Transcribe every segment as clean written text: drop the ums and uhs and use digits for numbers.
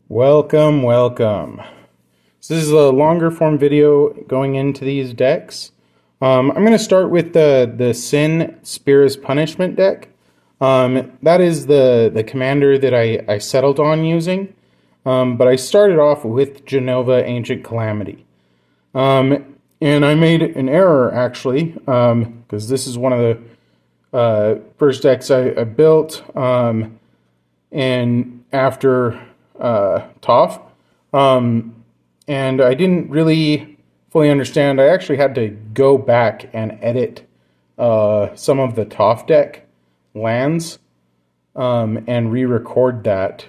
Welcome, welcome. So this is a longer form video going into these decks. I'm going to start with the Sin Spear's Punishment deck. That is the commander that I settled on using. But I started off with Genova Ancient Calamity. And I made an error, actually, because this is one of the first decks I built. And after TOF, and I didn't really fully understand. I actually had to go back and edit some of the TOF deck lands and re-record that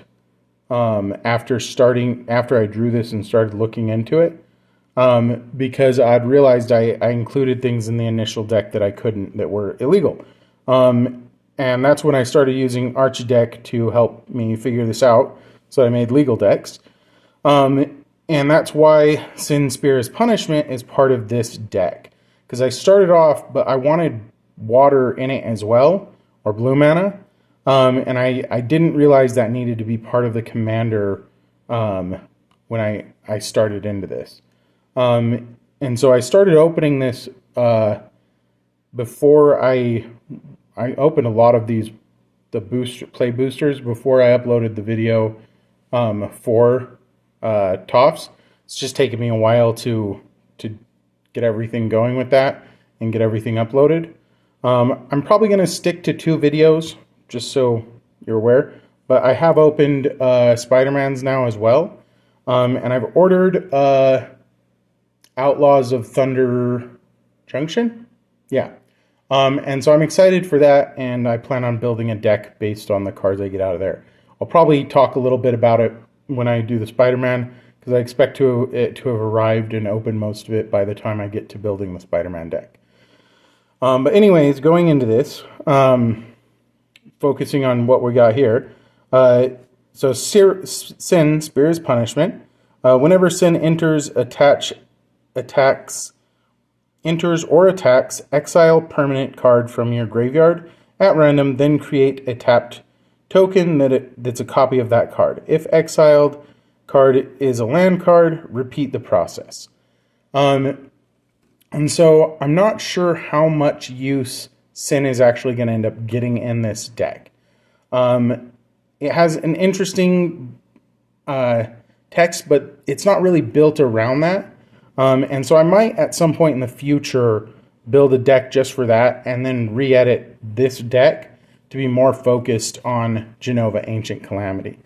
after I drew this and started looking into it, because I'd realized I included things in the initial deck that I couldn't, that were illegal. And that's when I started using Archdeck to help me figure this out. So I made legal decks. And that's why Sin Spear's Punishment is part of this deck. Because I started off, but I wanted water in it as well, or blue mana. And I didn't realize that needed to be part of the commander when I started into this. And so I started opening this before I opened a lot of these, the play boosters, before I uploaded the video for TOFs. It's just taken me a while to get everything going with that and get everything uploaded. I'm probably going to stick to 2 videos, just so you're aware. But I have opened Spider-Man's now as well. And I've ordered Outlaws of Thunder Junction. Yeah. And so I'm excited for that, and I plan on building a deck based on the cards I get out of there. I'll probably talk a little bit about it when I do the Spider-Man, because I expect it to have arrived and opened most of it by the time I get to building the Spider-Man deck. But anyways, going into this, focusing on what we got here. So Sin, Spear's Punishment. Whenever Sin enters or attacks, exile permanent card from your graveyard at random, then create a tapped token that's a copy of that card. If exiled card is a land card, repeat the process. And so I'm not sure how much use Sin is actually going to end up getting in this deck. It has an interesting text, but it's not really built around that. And so I might at some point in the future build a deck just for that, and then re-edit this deck to be more focused on Genova Ancient Calamity.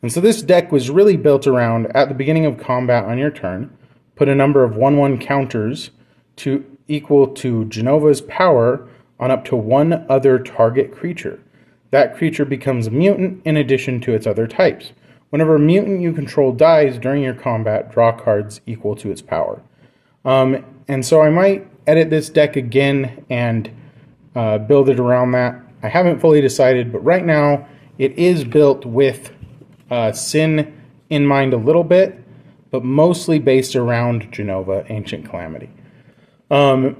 And so this deck was really built around, at the beginning of combat on your turn, put a number of 1/1 counters to equal to Genova's power on up to 1 other target creature. That creature becomes a mutant in addition to its other types. Whenever a mutant you control dies during your combat, draw cards equal to its power. And so I might edit this deck again and build it around that. I haven't fully decided, but right now it is built with Sin in mind a little bit, but mostly based around Genova Ancient Calamity. But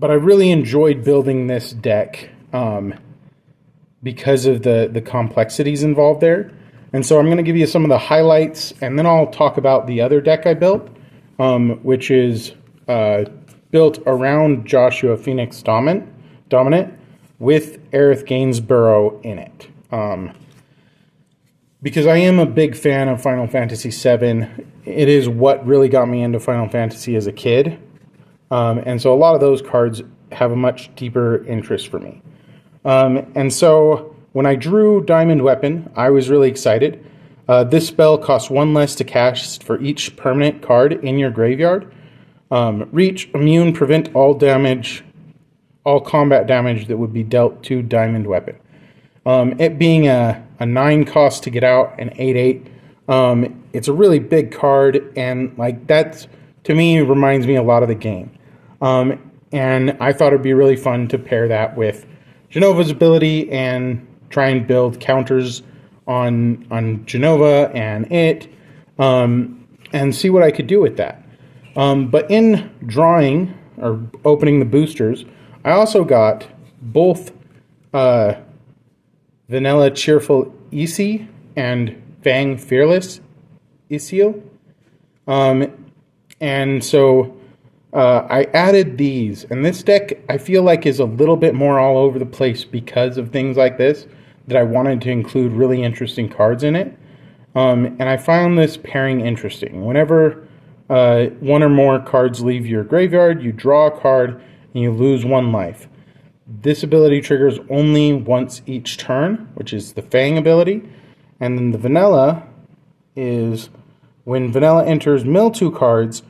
I really enjoyed building this deck because of the complexities involved there. And so I'm going to give you some of the highlights, and then I'll talk about the other deck I built, which is built around Joshua Phoenix Dominant with Aerith Gainsborough in it. Because I am a big fan of Final Fantasy VII. It is what really got me into Final Fantasy as a kid. And so a lot of those cards have a much deeper interest for me. And so when I drew Diamond Weapon, I was really excited. This spell costs 1 less to cast for each permanent card in your graveyard. Reach, immune, prevent all combat damage that would be dealt to Diamond Weapon. It being a 9 cost to get out, an 8/8, it's a really big card, and like that to me reminds me a lot of the game. And I thought it'd be really fun to pair that with Genova's ability and try and build counters on Genova and it, and see what I could do with that. But in drawing or opening the boosters, I also got both Vanilla Cheerful Easy and Fang Fearless Isil. And so I added these, and this deck I feel like is a little bit more all over the place because of things like this, that I wanted to include really interesting cards in it. And I found this pairing interesting. Whenever one or more cards leave your graveyard, you draw a card and you lose 1 life. This ability triggers only once each turn, which is the Fang ability. And then the vanilla is when vanilla enters, mill 2 cards,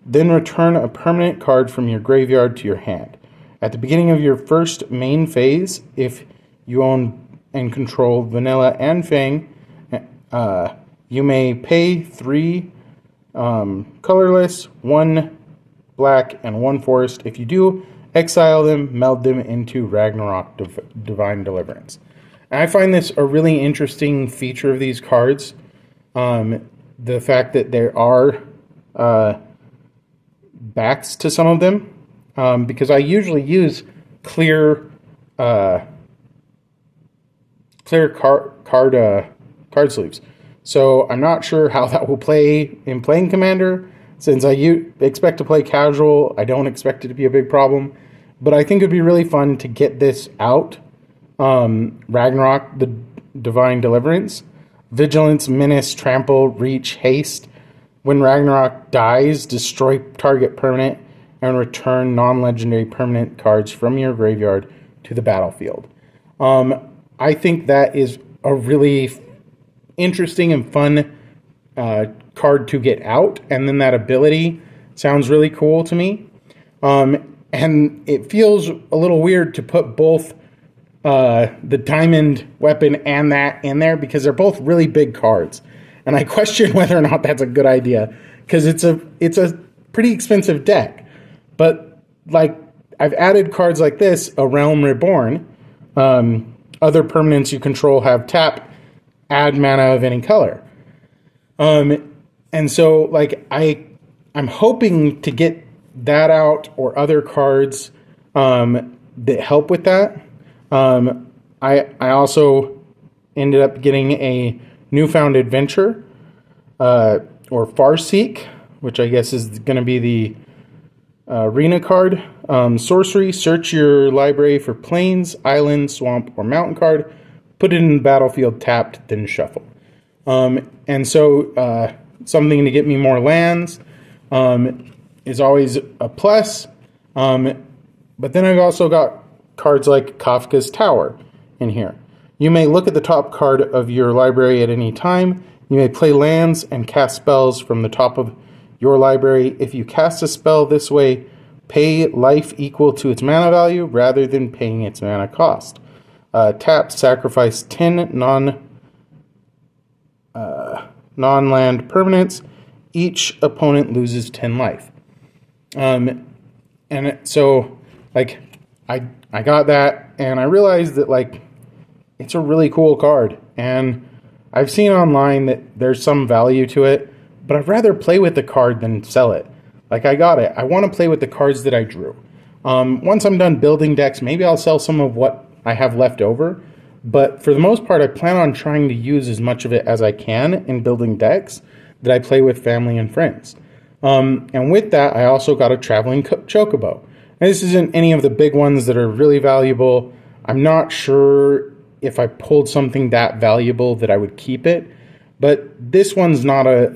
then return a permanent card from your graveyard to your hand. At the beginning of your first main phase, if you own and control vanilla and Fang, you may pay 3 colorless, 1 black, and 1 forest. If you do, exile them, meld them into Ragnarok Divine Deliverance. And I find this a really interesting feature of these cards. The fact that there are backs to some of them, because I usually use clear card sleeves. So I'm not sure how that will play in playing Commander. Since I expect to play casual, I don't expect it to be a big problem. But I think it'd be really fun to get this out. Ragnarok, the Divine Deliverance. Vigilance, Menace, Trample, Reach, Haste. When Ragnarok dies, destroy target permanent and return non-legendary permanent cards from your graveyard to the battlefield. I think that is a really interesting and fun card to get out, and then that ability sounds really cool to me. And it feels a little weird to put both the diamond weapon and that in there, because they're both really big cards. And I question whether or not that's a good idea, because it's a pretty expensive deck. But like, I've added cards like this, A Realm Reborn. Other permanents you control have tap, add mana of any color. And so like I'm hoping to get that out, or other cards that help with that. I also ended up getting a Newfound Adventure, or Farseek, which I guess is going to be the arena card. Sorcery, search your library for plains, island, swamp, or mountain card. Put it in the battlefield tapped, then shuffle. And so something to get me more lands is always a plus. But then I've also got cards like Kafka's Tower in here. You may look at the top card of your library at any time. You may play lands and cast spells from the top of your library. If you cast a spell this way, pay life equal to its mana value rather than paying its mana cost. Tap, sacrifice 10 non-land permanents. Each opponent loses 10 life. And so, like, I got that, and I realized that, like, it's a really cool card. And I've seen online that there's some value to it, but I'd rather play with the card than sell it. Like, I got it. I want to play with the cards that I drew. Once I'm done building decks, maybe I'll sell some of what I have left over. But for the most part, I plan on trying to use as much of it as I can in building decks that I play with family and friends. And with that, I also got a traveling chocobo. And this isn't any of the big ones that are really valuable. I'm not sure if I pulled something that valuable that I would keep it. But this one's not a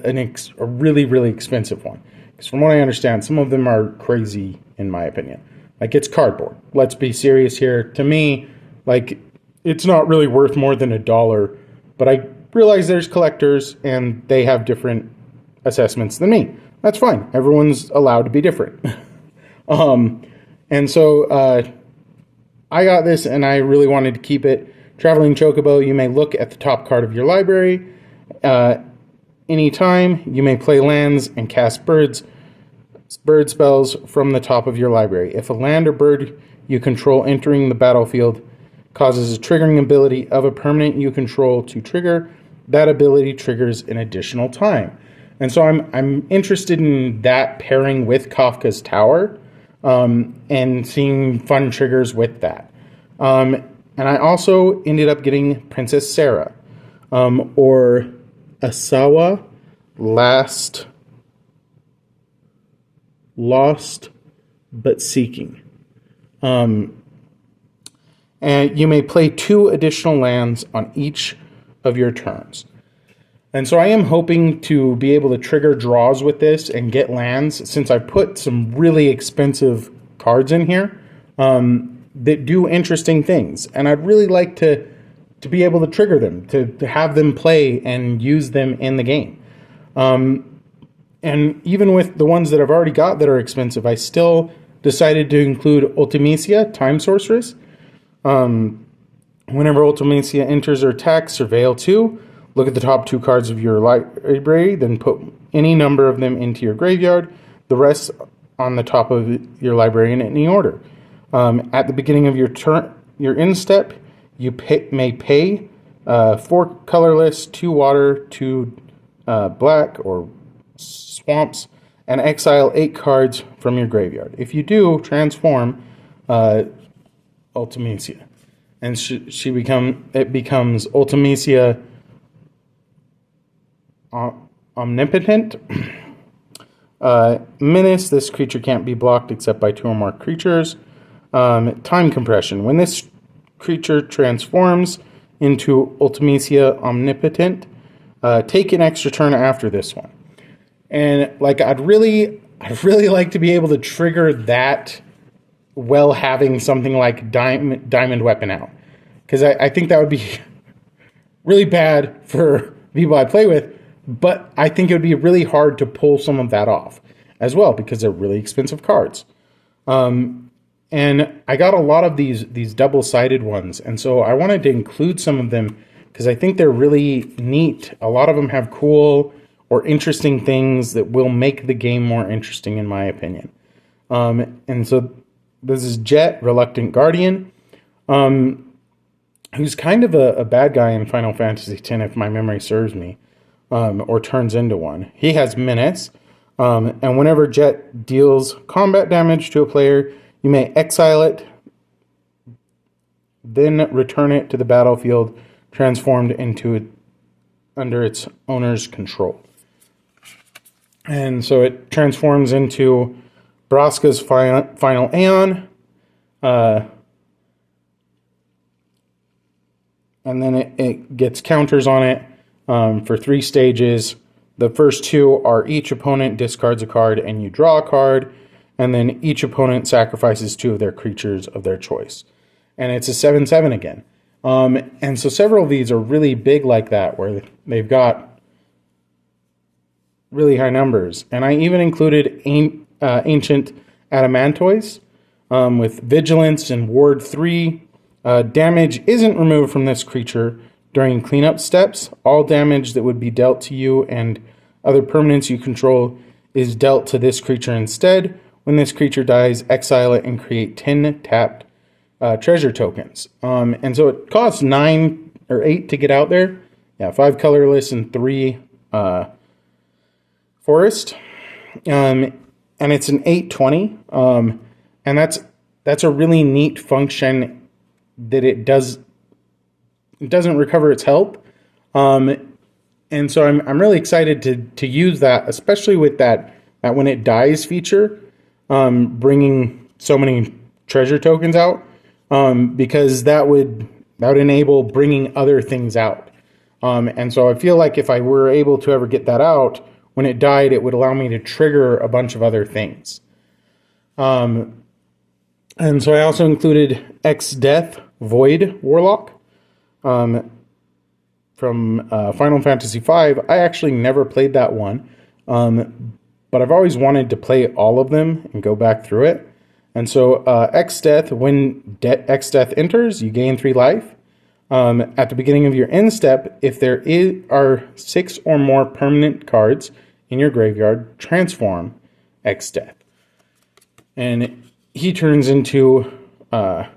really, really expensive one. Because from what I understand, some of them are crazy, in my opinion. Like, it's cardboard. Let's be serious here. To me, like, it's not really worth more than $1. But I realize there's collectors, and they have different assessments than me. That's fine. Everyone's allowed to be different. And so I got this, and I really wanted to keep it. Traveling Chocobo, you may look at the top card of your library. Anytime, you may play lands and cast bird spells from the top of your library. If a land or bird you control entering the battlefield causes a triggering ability of a permanent you control to trigger, that ability triggers an additional time. And so I'm interested in that pairing with Kafka's Tower, and seeing fun triggers with that. And I also ended up getting Princess Sarah, or Asawa Lost but Seeking. And you may play 2 additional lands on each of your turns. And so I am hoping to be able to trigger draws with this and get lands, since I put some really expensive cards in here that do interesting things. And I'd really like to be able to trigger them, to have them play and use them in the game. And even with the ones that I've already got that are expensive, I still decided to include Ultimecia, Time Sorceress. Whenever Ultimecia enters or attacks, surveil 2. Look at the top 2 cards of your library, then put any number of them into your graveyard, the rest on the top of your library in any order. At the beginning of your turn, your end step, you may pay 4 colorless, 2 water, 2 black or swamps, and exile 8 cards from your graveyard. If you do, transform Ultimecia, and it becomes Ultimecia Omnipotent. Menace. This creature can't be blocked except by 2 or more creatures. Time compression. When this creature transforms into Ultimecia Omnipotent, take an extra turn after this one. And like I'd really like to be able to trigger that while having something like Diamond Weapon out, because I think that would be really bad for people I play with. But I think it would be really hard to pull some of that off as well, because they're really expensive cards. And I got a lot of these double-sided ones, and so I wanted to include some of them because I think they're really neat. A lot of them have cool or interesting things that will make the game more interesting, in my opinion. And so this is Jet, Reluctant Guardian, who's kind of a bad guy in Final Fantasy X, if my memory serves me. Or turns into one. He has Menace, and whenever Jet deals combat damage to a player, you may exile it, then return it to the battlefield, transformed into under its owner's control. And so it transforms into Braska's Final Aeon, and then it gets counters on it. For 3 stages. The first 2 are each opponent discards a card and you draw a card, and then each opponent sacrifices 2 of their creatures of their choice. And it's a 7/7 again. And so several of these are really big like that, where they've got really high numbers. And I even included Ancient Adamantoise with Vigilance and Ward 3. Damage isn't removed from this creature during cleanup steps. All damage that would be dealt to you and other permanents you control is dealt to this creature instead. When this creature dies, exile it and create 10 tapped treasure tokens. And so it costs 9 or 8 to get out there. Yeah, 5 colorless and 3 forest. And it's an 8/20. And that's a really neat function that it does. It doesn't recover its health, and so I'm really excited to use that, especially with that when it dies feature, bringing so many treasure tokens out, because that would enable bringing other things out, and so I feel like if I were able to ever get that out when it died, it would allow me to trigger a bunch of other things, and so I also included X-Death Void Warlock. From Final Fantasy V. I actually never played that one, but I've always wanted to play all of them and go back through it. And so X-Death, when X-Death enters, you gain 3 life. At the beginning of your end step, if there are 6 or more permanent cards in your graveyard, transform X-Death. And he turns into a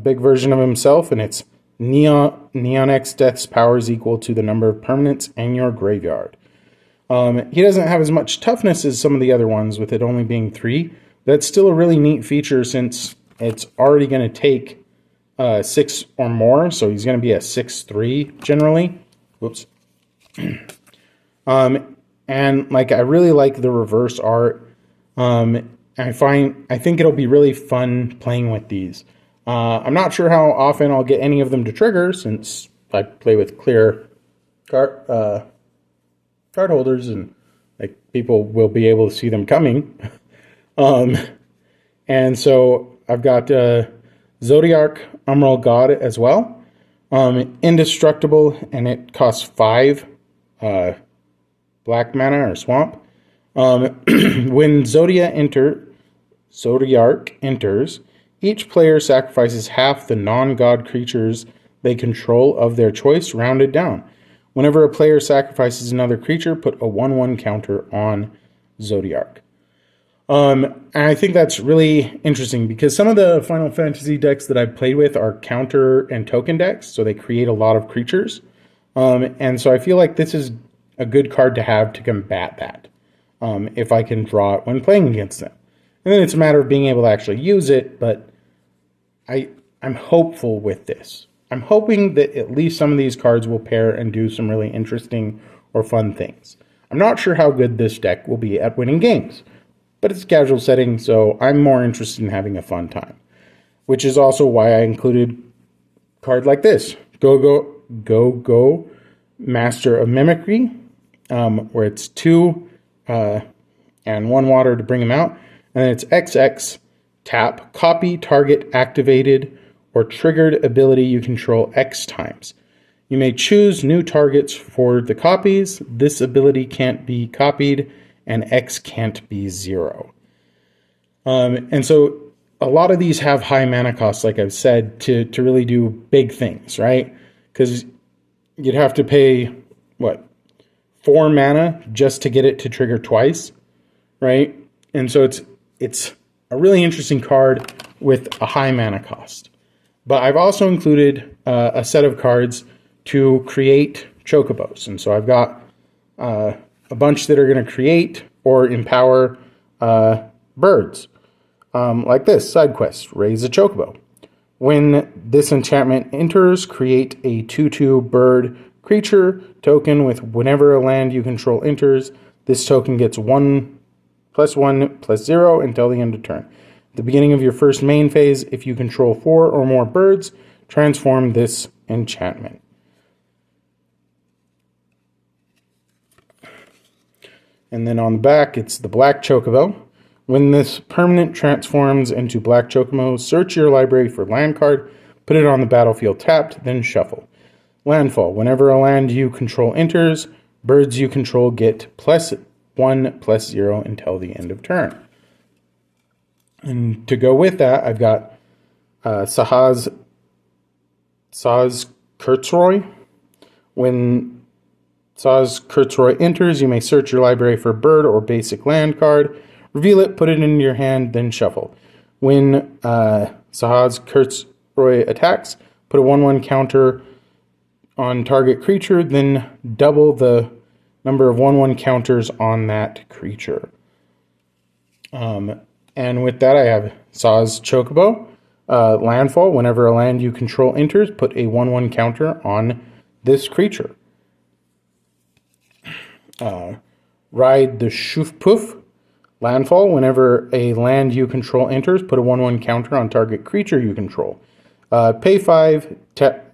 big version of himself, and it's Neon X-Death's power is equal to the number of permanents in your graveyard. He doesn't have as much toughness as some of the other ones, with it only being 3. That's still a really neat feature, since it's already going to take 6 or more, so he's going to be a 6/3 generally. Whoops. And like I really like the reverse art. I think it'll be really fun playing with these. I'm not sure how often I'll get any of them to trigger since I play with clear card holders and like people will be able to see them coming. And so I've got Zodiac Emerald God as well. Indestructible, and it costs 5 black mana or swamp. When Zodiac enters, each player sacrifices half the non-god creatures they control of their choice, rounded down. Whenever a player sacrifices another creature, put a 1/1 counter on Zodiac. And I think that's really interesting because some of the Final Fantasy decks that I've played with are counter and token decks, so they create a lot of creatures. And so I feel like this is a good card to have to combat that, if I can draw it when playing against them. And then it's a matter of being able to actually use it, but I'm hopeful with this. I'm hoping that at least some of these cards will pair and do some really interesting or fun things. I'm not sure how good this deck will be at winning games, but it's a casual setting, so I'm more interested in having a fun time. Which is also why I included a card like this, Go Master of Mimicry, where it's 2 and 1 water to bring them out, and then it's XX, tap, copy target activated or triggered ability you control X times. You may choose new targets for the copies. This ability can't be copied, and X can't be 0. And so a lot of these have high mana costs, like I've said, to really do big things, right? Because you'd have to pay, 4 mana just to get it to trigger twice, right? And so it's a really interesting card with a high mana cost. But I've also included a set of cards to create chocobos. And so I've got a bunch that are going to create or empower birds. Like this, side quest, raise a chocobo. When this enchantment enters, create a 2/2 bird creature token with whenever a land you control enters. This token gets 1/1/0 until the end of turn. At the beginning of your first main phase, if you control 4 or more birds, transform this enchantment. And then on the back, it's the Black Chocobo. When this permanent transforms into Black Chocobo, search your library for land card, put it on the battlefield tapped, then shuffle. Landfall. Whenever a land you control enters, birds you control get +1/+0 until the end of turn. And to go with that, I've got Saz Kurtzroy. When Saz Kurtzroy enters, you may search your library for a bird or basic land card, reveal it, put it into your hand, then shuffle. When Saz Kurtzroy attacks, put a 1/1 counter on target creature, then double the number of 1/1 counters on that creature. And with that, I have Saz Chocobo. Landfall. Whenever a land you control enters, put a 1/1 counter on this creature. Ride the Shoof Poof. Landfall. Whenever a land you control enters, put a 1/1 counter on target creature you control. Pay 5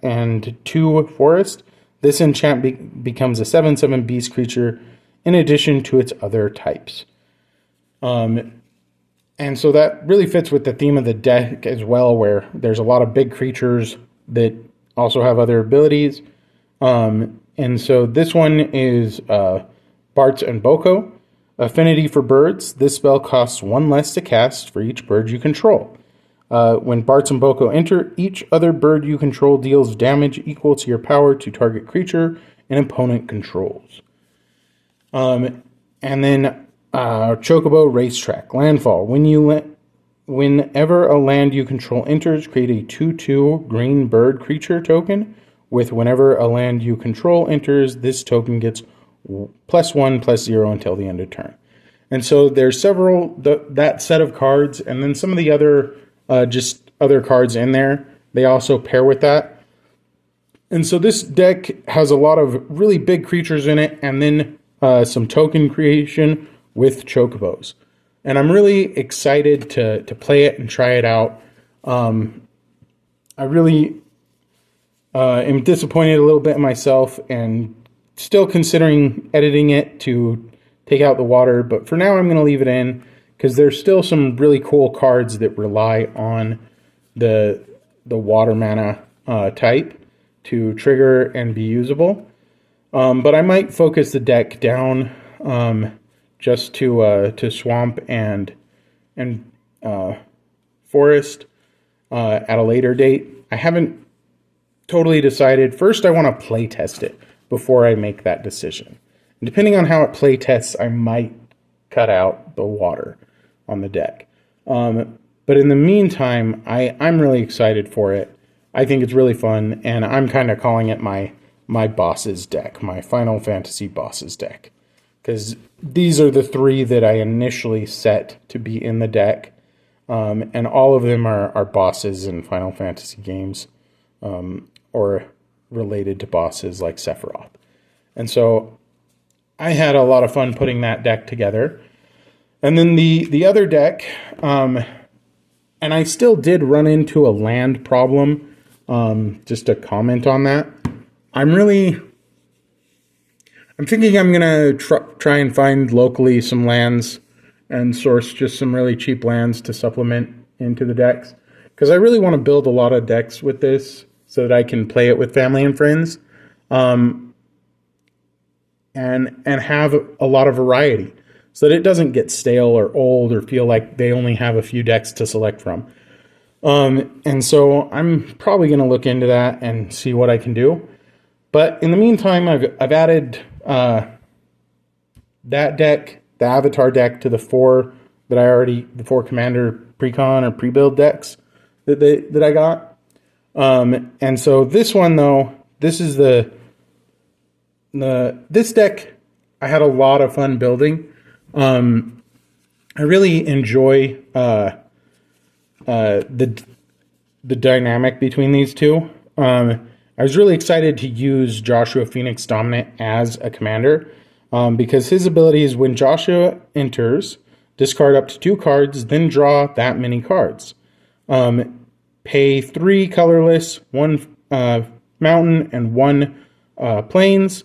and 2 forest. This enchant becomes a 7/7 beast creature in addition to its other types. And so that really fits with the theme of the deck as well, where there's a lot of big creatures that also have other abilities. And so this one is Bartz and Boko. Affinity for birds. This spell costs 1 less to cast for each bird you control. When Bartz and Boko enter, each other bird you control deals damage equal to your power to target creature an opponent controls. And then Chocobo Racetrack. Landfall. Whenever a land you control enters, create a 2/2 green bird creature token. With whenever a land you control enters, this token gets +1/+0 until the end of turn. And so there's several, that set of cards, and then some of the other, just other cards in there, they also pair with that. And so this deck has a lot of really big creatures in it, and then some token creation with chocobos. And I'm really excited to play it and try it out. I really am disappointed a little bit in myself and still considering editing it to take out the water. But for now, I'm going to leave it in because there's still some really cool cards that rely on the water mana type to trigger and be usable. But I might focus the deck down just to swamp and forest at a later date. I haven't totally decided. First, I want to play test it before I make that decision. And depending on how it play tests, I might cut out the water on the deck. But in the meantime, I'm really excited for it. I think it's really fun, and I'm kind of calling it my bosses deck, my Final Fantasy bosses deck. Because these are the three that I initially set to be in the deck. And all of them are bosses in Final Fantasy games, or related to bosses like Sephiroth. And so I had a lot of fun putting that deck together. And then the other deck, and I still did run into a land problem. Just to comment on that, I'm thinking I'm going to try and find locally some lands and source just some really cheap lands to supplement into the decks. Because I really want to build a lot of decks with this so that I can play it with family and friends. And have a lot of variety so that it doesn't get stale or old or feel like they only have a few decks to select from. And so I'm probably going to look into that and see what I can do. But in the meantime, I've added that deck, the Avatar deck, to the four Commander Precon or pre-build decks that I got. And so this one, though, this is this deck I had a lot of fun building. I really enjoy the dynamic between these two. I was really excited to use Joshua Phoenix Dominant as a commander because his ability is when Joshua enters, discard up to 2 cards, then draw that many cards. Pay 3 colorless, 1 mountain, and 1 plains,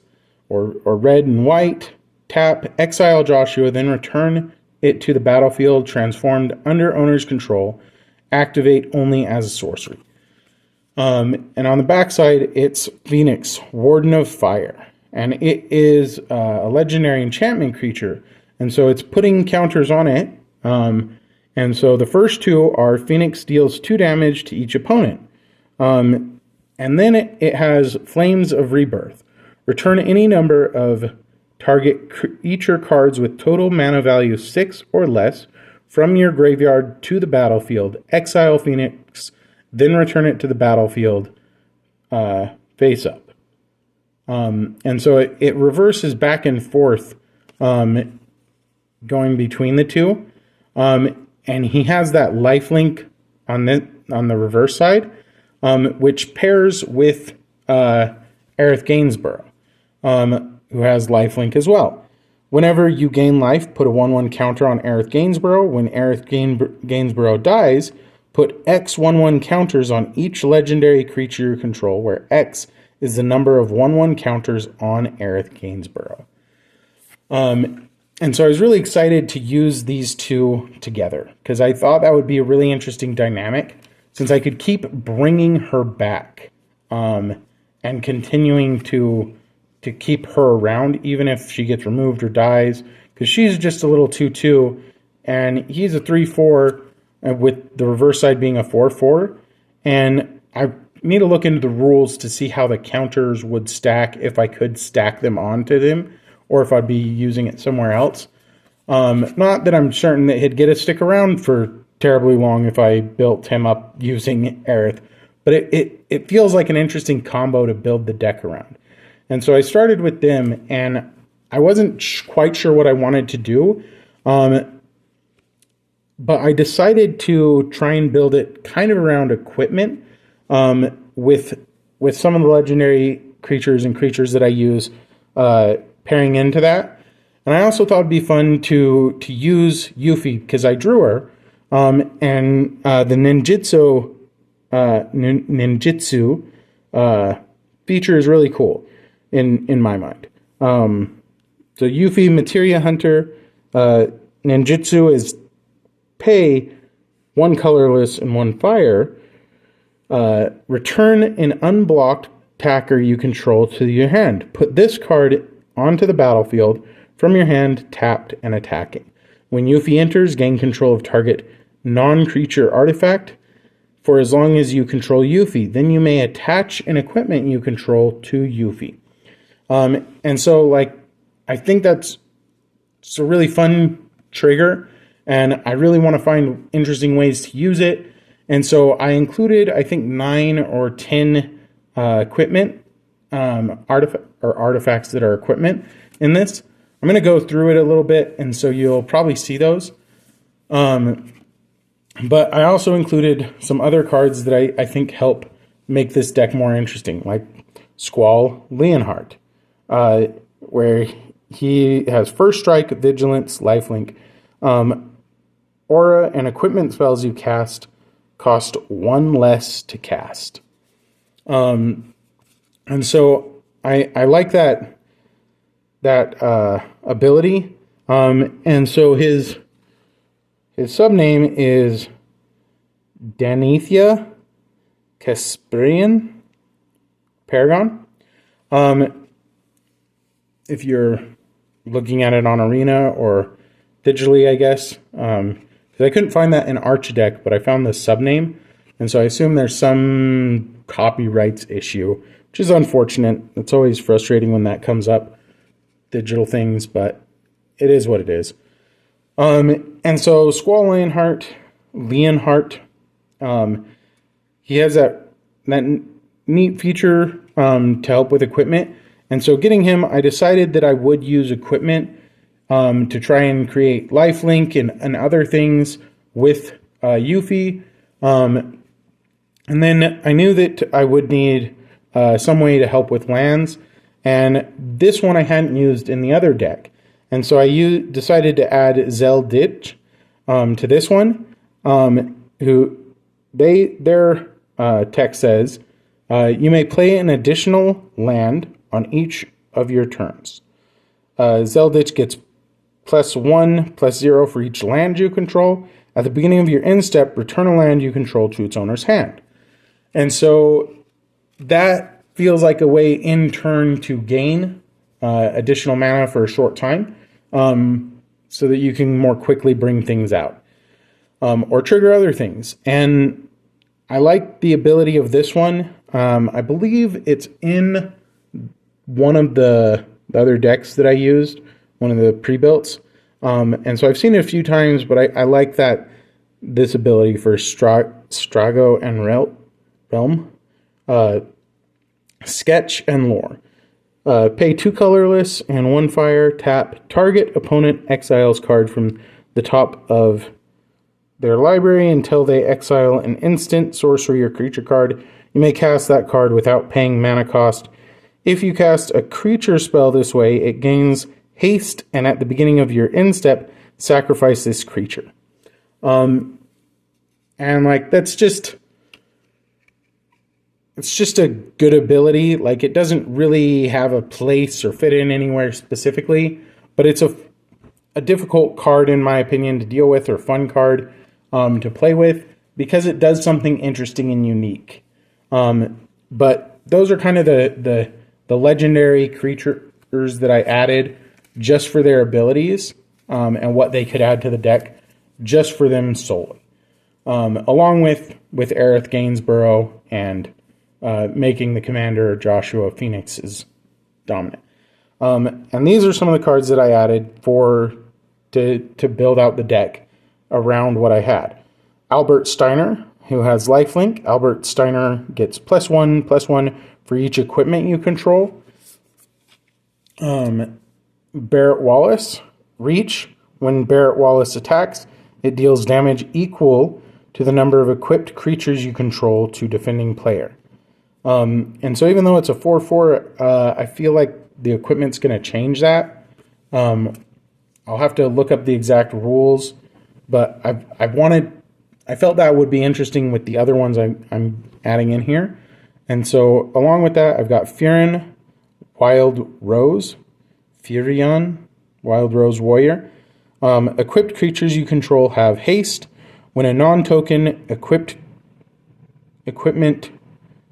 or red and white. Tap, exile Joshua, then return it to the battlefield transformed under owner's control. Activate only as a sorcery. And on the backside, it's Phoenix, Warden of Fire. And it is a legendary enchantment creature. And so it's putting counters on it. And so the first 2 are Phoenix deals 2 damage to each opponent. And then it has Flames of Rebirth. Return any number of target creature cards with total mana value 6 or less from your graveyard to the battlefield. Exile Phoenix, then return it to the battlefield face up. And so it reverses back and forth going between the 2. And he has that lifelink on the reverse side, which pairs with Aerith Gainsborough, who has lifelink as well. Whenever you gain life, put a 1/1 counter on Aerith Gainsborough. When Aerith Gainsborough dies, put X 1/1 counters on each legendary creature you control, where X is the number of 1/1 counters on Aerith Gainsborough. And so I was really excited to use these 2 together because I thought that would be a really interesting dynamic since I could keep bringing her back and continuing to keep her around even if she gets removed or dies, because she's just a little 2/2 and he's a 3/4 with the reverse side being a 4/4. And I need to look into the rules to see how the counters would stack, if I could stack them onto them or if I'd be using it somewhere else. Not that I'm certain that he'd get to stick around for terribly long if I built him up using Aerith, but it feels like an interesting combo to build the deck around. And so I started with them, and I wasn't quite sure what I wanted to do, but I decided to try and build it kind of around equipment with with some of the legendary creatures and creatures that I use pairing into that. And I also thought it'd be fun to use Yuffie because I drew her. And the ninjutsu feature is really cool in my mind. So Yuffie, Materia Hunter, ninjutsu is pay 1 colorless and 1 fire. Return an unblocked attacker you control to your hand. Put this card onto the battlefield from your hand, tapped and attacking. When Yuffie enters, gain control of target non-creature artifact for as long as you control Yuffie. Then you may attach an equipment you control to Yuffie. And so, like, I think that's a really fun trigger, and I really want to find interesting ways to use it. And so I included, I think, 9 or 10 equipment artifacts that are equipment in this. I'm going to go through it a little bit, and so you'll probably see those. But I also included some other cards that I think help make this deck more interesting, like Squall Leonhardt, where he has First Strike, Vigilance, Lifelink, Aura, and equipment spells you cast cost 1 less to cast. And so I like that ability. And so his subname is Danithia Casparian Paragon. If you're looking at it on Arena or digitally, I guess. I couldn't find that in Arch deck, but I found the subname. And so I assume there's some copyrights issue, which is unfortunate. It's always frustrating when that comes up, digital things, but it is what it is. And so Squall Leonhardt, he has that neat feature to help with equipment. And so getting him, I decided that I would use equipment to try and create lifelink and other things with Yuffie. And then I knew that I would need some way to help with lands. And this one I hadn't used in the other deck. And so I decided to add Zelditch to this one, who their text says, you may play an additional land on each of your turns. Zelditch gets +1/+0 for each land you control. At the beginning of your end step, return a land you control to its owner's hand. And so that feels like a way in turn to gain additional mana for a short time, so that you can more quickly bring things out or trigger other things. And I like the ability of this one. I believe it's in one of the other decks that I used, one of the pre-builts. And so I've seen it a few times, but I like that this ability for Strago and Realm, Sketch and Lore. Pay 2 colorless and 1 fire, tap, target opponent exiles card from the top of their library until they exile an instant, sorcery, or creature card. You may cast that card without paying mana cost. If you cast a creature spell this way, it gains haste, and at the beginning of your end step, sacrifice this creature. And like, it's just a good ability. Like, it doesn't really have a place or fit in anywhere specifically, but it's a difficult card, in my opinion, to deal with, or fun card to play with, because it does something interesting and unique. But those are kind of the legendary creatures that I added just for their abilities, and what they could add to the deck just for them solely. Along with Aerith Gainsborough and making the commander Joshua Phoenix is dominant. And these are some of the cards that I added to build out the deck around what I had. Albert Steiner, who has lifelink. Albert Steiner gets +1/+1 for each equipment you control. Barrett Wallace, Reach. When Barrett Wallace attacks, it deals damage equal to the number of equipped creatures you control to defending player. And so even though it's a 4/4, I feel like the equipment's going to change that. I'll have to look up the exact rules, but I felt that would be interesting with the other ones I'm adding in here. And so along with that, I've got Furion, Wild Rose, Furion, Wild Rose Warrior. Equipped creatures you control have haste. When a non-token equipment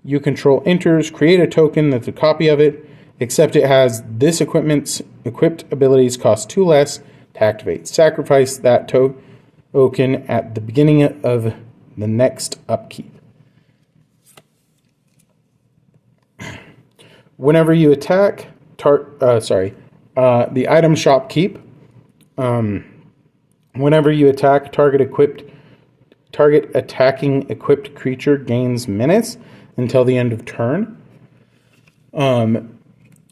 you control enters, create a token that's a copy of it, except it has this equipment's equipped abilities cost 2 less to activate. Sacrifice that token at the beginning of the next upkeep. Whenever you attack, the item shop keep. Whenever you attack, target attacking equipped creature gains menace until the end of turn. And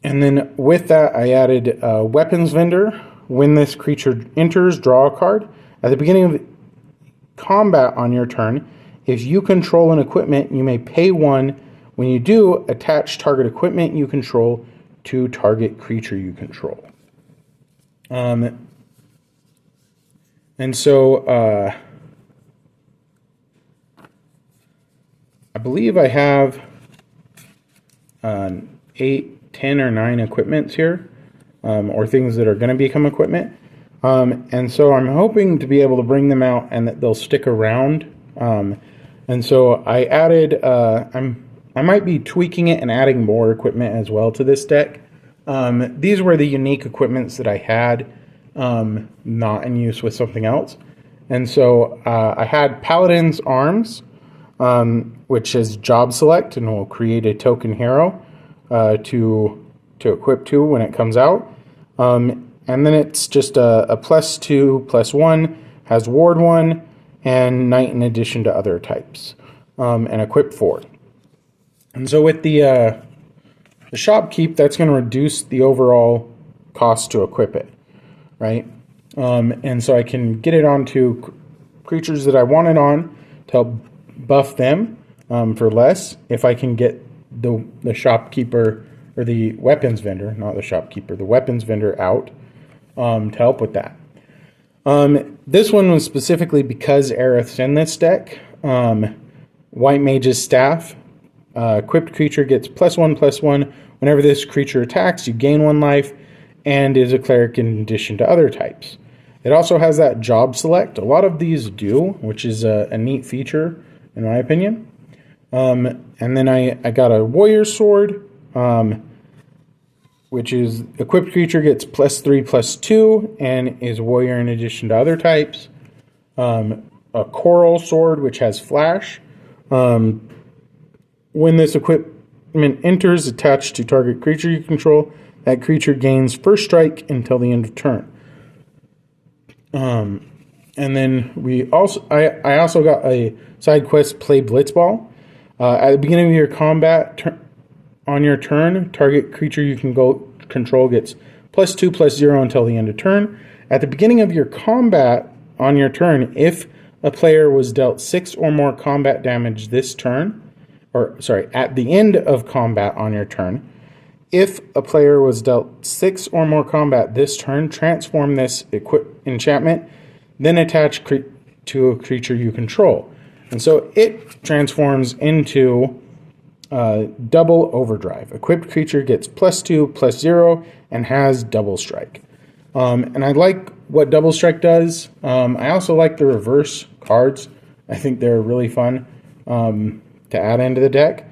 then with that, I added weapons vendor. When this creature enters, draw a card. At the beginning of combat on your turn, if you control an equipment, you may pay 1. When you do, attach target equipment you control to target creature you control. And so I believe I have 8, 10, or 9 equipments here, or things that are going to become equipment. And so I'm hoping to be able to bring them out and that they'll stick around. And so I added, I might be tweaking it and adding more equipment as well to this deck. These were the unique equipments that I had not in use with something else. And so I had Paladin's Arms, which is job select, and will create a token hero to equip to when it comes out. And then it's just a +2/+1, has ward 1, and knight in addition to other types, and equip 4. And so with the shop keep, that's going to reduce the overall cost to equip it, right? And so I can get it onto creatures that I want it on to help buff them for less if I can get the shopkeeper, or the weapons vendor, not the shopkeeper, the weapons vendor out to help with that. This one was specifically because Aerith's in this deck. White Mage's Staff. Equipped creature gets +1/+1. Whenever this creature attacks, you gain 1 life, and is a cleric in addition to other types. It also has that job select. A lot of these do, which is a neat feature, in my opinion. And then I got a Warrior Sword, which is equipped creature gets +3/+2, and is warrior in addition to other types. A Coral Sword, which has flash. When this equipment enters, attached to target creature you control, that creature gains first strike until the end of turn. And then I also got a side quest, Play Blitzball. At the beginning of your combat on your turn, target creature you can control gets +2/+0 until the end of turn. At the beginning of your combat on your turn, if a player was dealt 6 or more combat damage this turn, at the end of combat on your turn, if a player was dealt 6 or more combat this turn, transform this enchantment, then attach to a creature you control. And so it transforms into double overdrive. Equipped creature gets +2/+0 and has double strike. And I like what double strike does. I also like the reverse cards. I think they're really fun to add into the deck.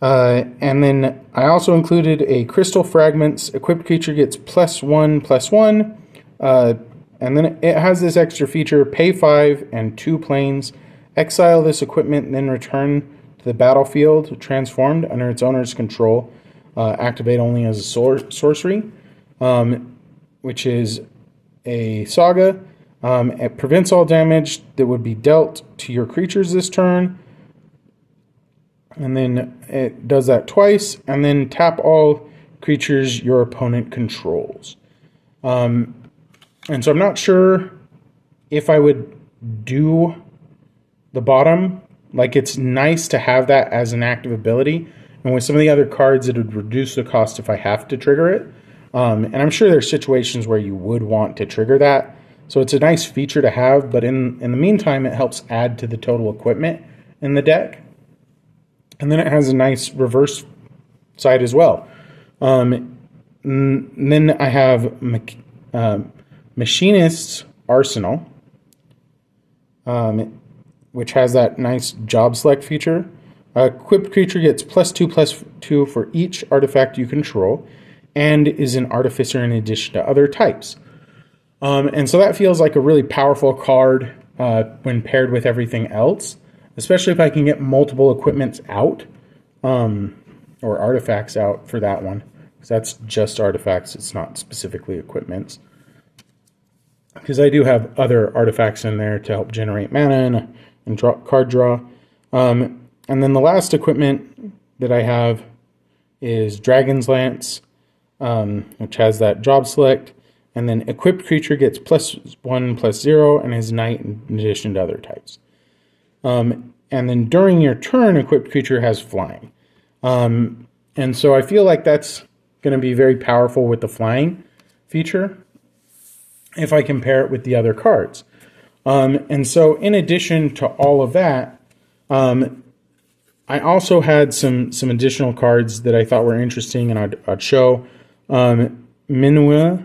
And then I also included a Crystal Fragments. Equipped creature gets +1/+1. And then it has this extra feature, pay 5 and 2 planes. Exile this equipment, then return to the battlefield transformed under its owner's control. Activate only as a sorcery, which is a saga. It prevents all damage that would be dealt to your creatures this turn. And then it does that twice, and then tap all creatures your opponent controls. And so I'm not sure if I would do the bottom Like, it's nice to have that as an active ability. And with some of the other cards, it would reduce the cost if I have to trigger it. And I'm sure there's situations where you would want to trigger that. So it's a nice feature to have, but in the meantime, it helps add to the total equipment in the deck. And then it has a nice reverse side as well. Then I have Machinist's Arsenal, which has that nice job select feature. Equipped creature gets +2/+2 for each artifact you control, and is an artificer in addition to other types. And so that feels like a really powerful card when paired with everything else, especially if I can get multiple equipments out, or artifacts out for that one, because that's just artifacts, it's not specifically equipments. Because I do have other artifacts in there to help generate mana and card draw. And then the last equipment that I have is Dragon's Lance, which has that job select. And then equipped creature gets +1/+0 and is knight in addition to other types. And then during your turn, equipped creature has flying. And so I feel like that's going to be very powerful with the flying feature if I compare it with the other cards. And so in addition to all of that, I also had some additional cards that I thought were interesting and I'd show. Minua,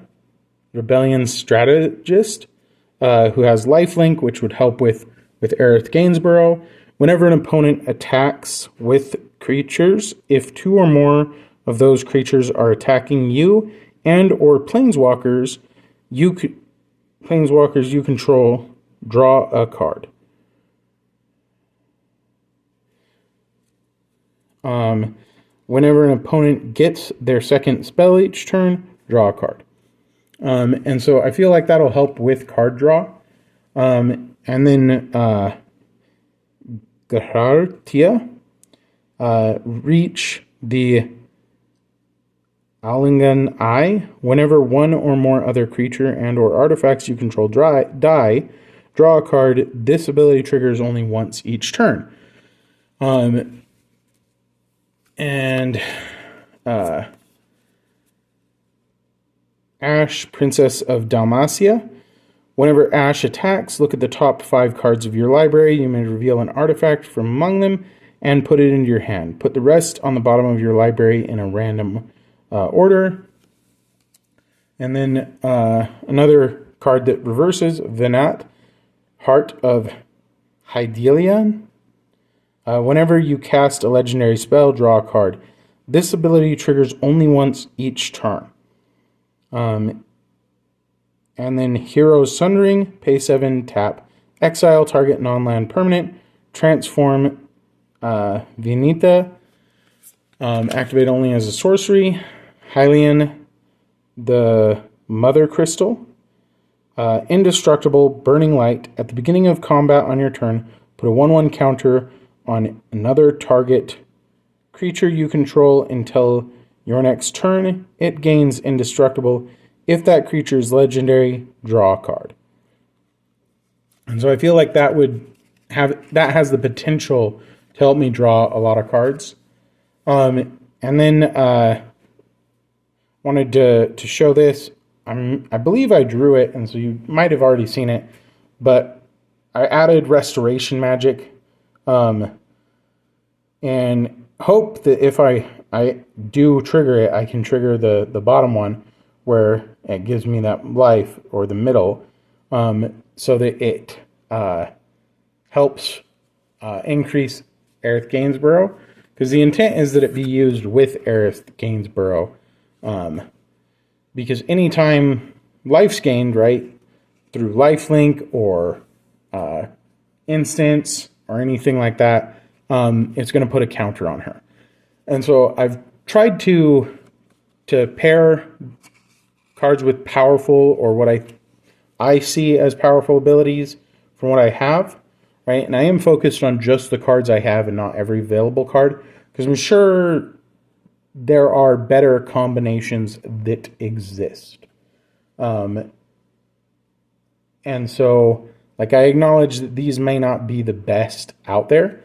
Rebellion Strategist, who has lifelink, which would help with Aerith Gainsborough. Whenever an opponent attacks with creatures, if 2 or more of those creatures are attacking you and or planeswalkers you control, draw a card. Whenever an opponent gets their second spell each turn, draw a card. And so I feel like that'll help with card draw. And then Gahartia, reach the Alingan Eye. Whenever one or more other creature and or artifacts you control die, draw a card. This ability triggers only once each turn. Ash, Princess of Dalmatia. Whenever Ash attacks, look at the top 5 cards of your library. You may reveal an artifact from among them and put it into your hand. Put the rest on the bottom of your library in a random order. And then another card that reverses, Venat, Heart of Hydealian. Whenever you cast a legendary spell, draw a card. This ability triggers only once each turn. And then Hero's Sundering, pay 7, tap. Exile target non-land permanent. Transform Vinita. Activate only as a sorcery. Hylian, the Mother Crystal. Indestructible, Burning Light. At the beginning of combat on your turn, put a 1/1 counter on another target creature you control until your next turn. It gains Indestructible. If that creature is legendary, draw a card. And so I feel like that has the potential to help me draw a lot of cards. And then wanted to show this. I believe I drew it, and so you might have already seen it, but I added Restoration Magic, and hope that if I do trigger it, I can trigger the bottom one where it gives me that life, or the middle, so that it helps increase Aerith Gainsborough, because the intent is that it be used with Aerith Gainsborough, because anytime life's gained, right, through lifelink or instance or anything like that, it's going to put a counter on her. And so I've tried to pair cards with powerful, or what I see as powerful abilities from what I have, right? And I am focused on just the cards I have and not every available card, because I'm sure there are better combinations that exist. And so, like, I acknowledge that these may not be the best out there,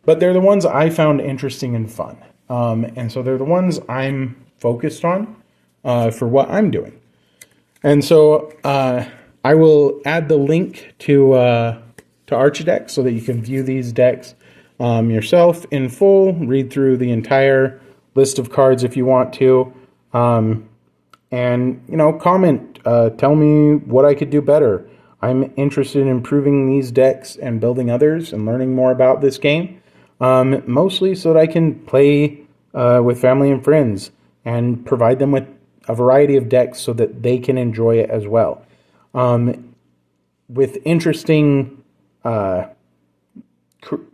but they're the ones I found interesting and fun. And so they're the ones I'm focused on for what I'm doing. And so I will add the link to Archideck so that you can view these decks yourself in full, read through the entire list of cards if you want to, and, you know, comment, tell me what I could do better. I'm interested in improving these decks and building others and learning more about this game, mostly so that I can play with family and friends and provide them with a variety of decks so that they can enjoy it as well. With interesting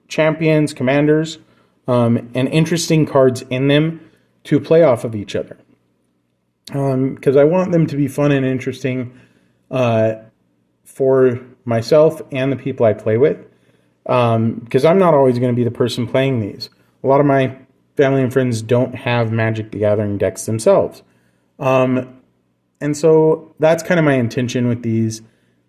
champions, commanders, and interesting cards in them to play off of each other. Because I want them to be fun and interesting for myself and the people I play with. Because I'm not always going to be the person playing these. A lot of my family and friends don't have Magic the Gathering decks themselves. And so that's kind of my intention with these.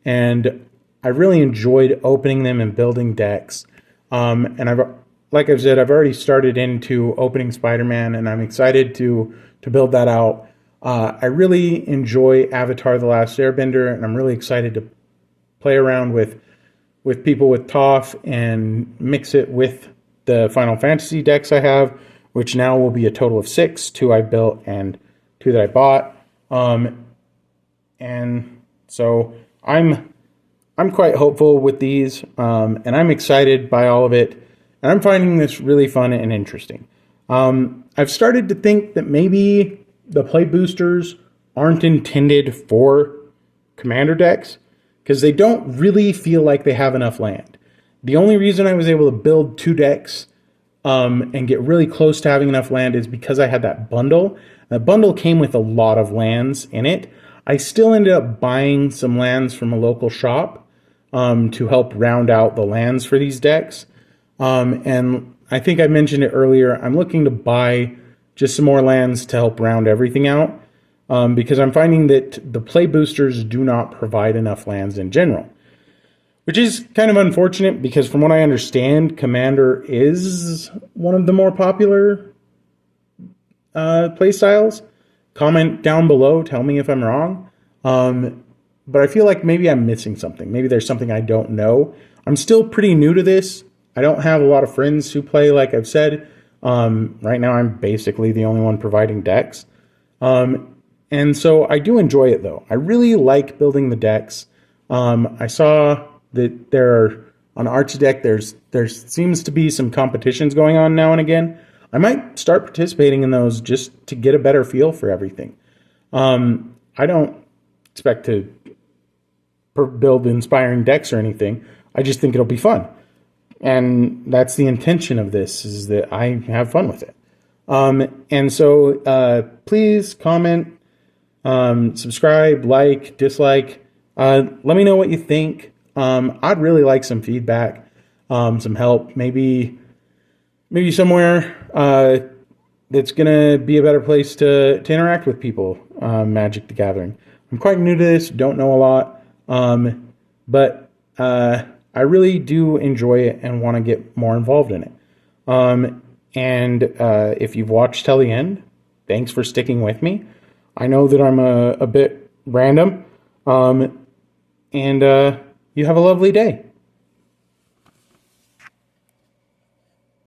And I really enjoyed opening them and building decks. And like I've said, I've already started into opening Spider-Man, and I'm excited to build that out. I really enjoy Avatar: The Last Airbender, and I'm really excited to play around with people with Toph and mix it with the Final Fantasy decks I have, which now will be a total of 6, 2 I built and 2 that I bought. And so I'm quite hopeful with these, and I'm excited by all of it, and I'm finding this really fun and interesting. I've started to think that maybe the play boosters aren't intended for commander decks because they don't really feel like they have enough land. The only reason I was able to build 2 decks and get really close to having enough land is because I had that bundle. That bundle came with a lot of lands in it. I still ended up buying some lands from a local shop to help round out the lands for these decks. And I think I mentioned it earlier, I'm looking to buy just some more lands to help round everything out, because I'm finding that the play boosters do not provide enough lands in general, which is kind of unfortunate because from what I understand, Commander is one of the more popular play styles. Comment down below, tell me if I'm wrong. But I feel like maybe I'm missing something. Maybe there's something I don't know. I'm still pretty new to this. I don't have a lot of friends who play, like I've said. Right now, I'm basically the only one providing decks. And so I do enjoy it, though. I really like building the decks. I saw that on Archideck, there seems to be some competitions going on now and again. I might start participating in those just to get a better feel for everything. I don't expect to build inspiring decks or anything. I just think it'll be fun. And that's the intention of this, is that I have fun with it. And so please comment, subscribe, like, dislike. Let me know what you think. I'd really like some feedback, some help, maybe somewhere that's going to be a better place to interact with people, Magic the Gathering. I'm quite new to this, don't know a lot, but I really do enjoy it and want to get more involved in it. And if you've watched till the end, thanks for sticking with me. I know that I'm a bit random, and you have a lovely day.